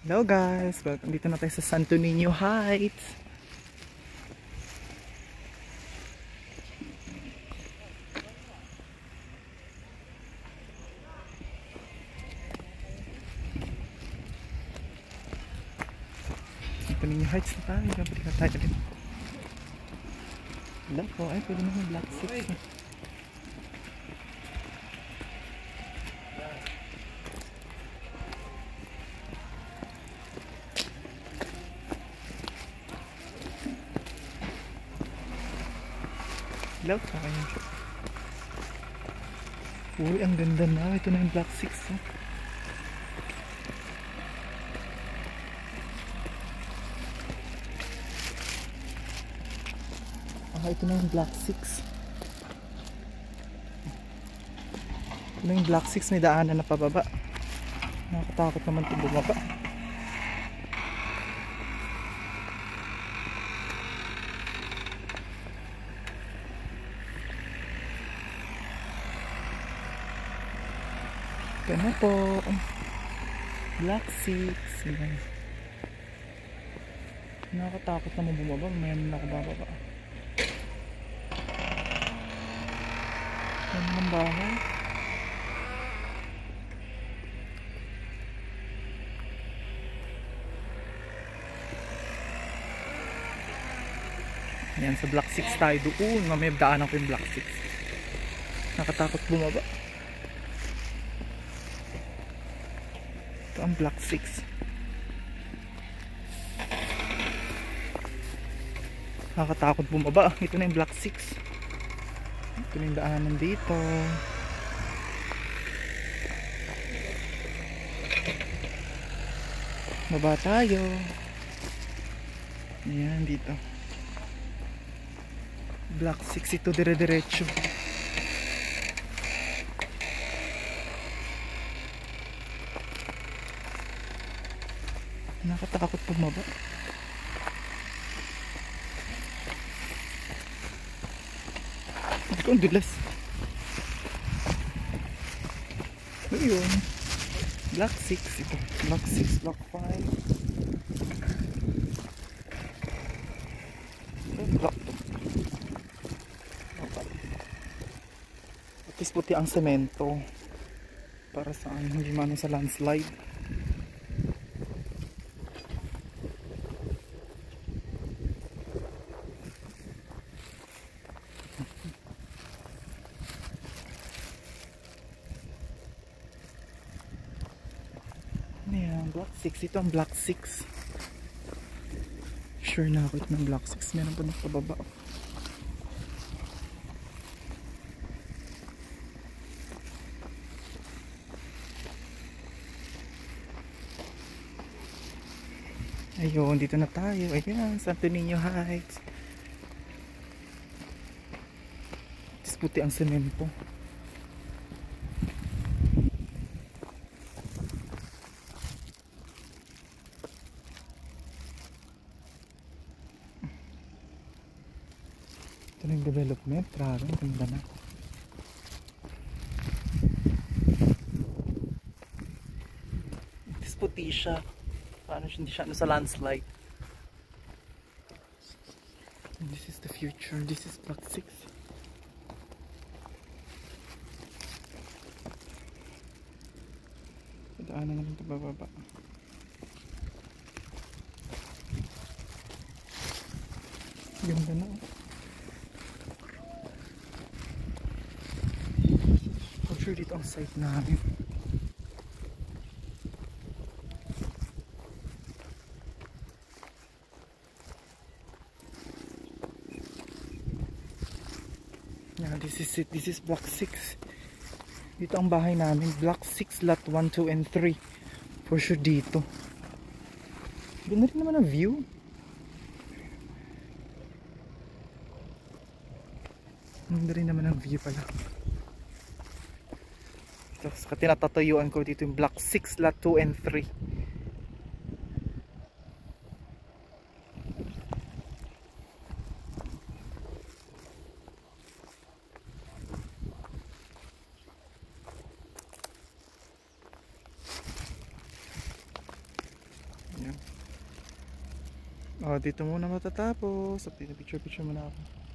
Hello guys, welcome dito na tayo sa Santo Niño Heights. Santo Niño Heights na tayo, gabalik na tayo din. Hello po, ay pwede naman Black 6. Hello, okay. Uy, ang ganda na. Ito na yung Black 6. Oh. Ito na yung Black 6. Ito na yung Black 6. May daanan na pababa. Nakakatakot naman itong bumaba. Ito na po. Black 6. Ayan. Nakakatakot naman bumaba. Mayroon na nakababa. Ano ng bahay? Ayan, sa Black 6 tayo doon. Mamaya daanan ko yung Black 6. Nakatakot bumaba. Ito ang Black 6. Nakatakot bumaba. Ito na yung Black 6. Ito na yung daanan dito. Baba tayo. Ayan dito. Black 6 ito, dire-diretso. Nakatakot bumaba. Ito ang dulas. Ayun. Black 6 ito. Black 6, Black 5. Black 2. At least puti ang semento. Para saan? Hindi man sa landslide. Ayan, Black 6. Ito ang Black 6. Sure na ako ito ng Black 6. Meron pa nakababa. Ayun, dito na tayo. Ayan, Santo Niño Heights. Tis puti ang semento. Ito na yung development. Grabe, ang ganda na. Tis puti siya. Paano hindi siya sa landslide. This is the future. This is Black 6. Daanan naman ito bababa. Ganda na. For sure dito ang site namin. Yeah, this is it. This is Black 6. Dito ang bahay namin. Black 6 lot 1, 2, and 3. For sure dito. Ganda rin naman ang view. Ganda rin naman ang view pala. Tapos tinatatayuan ko dito yung Black 6 lot 2 and 3. Yan. Dito muna matatapos. At picture-picture muna ako.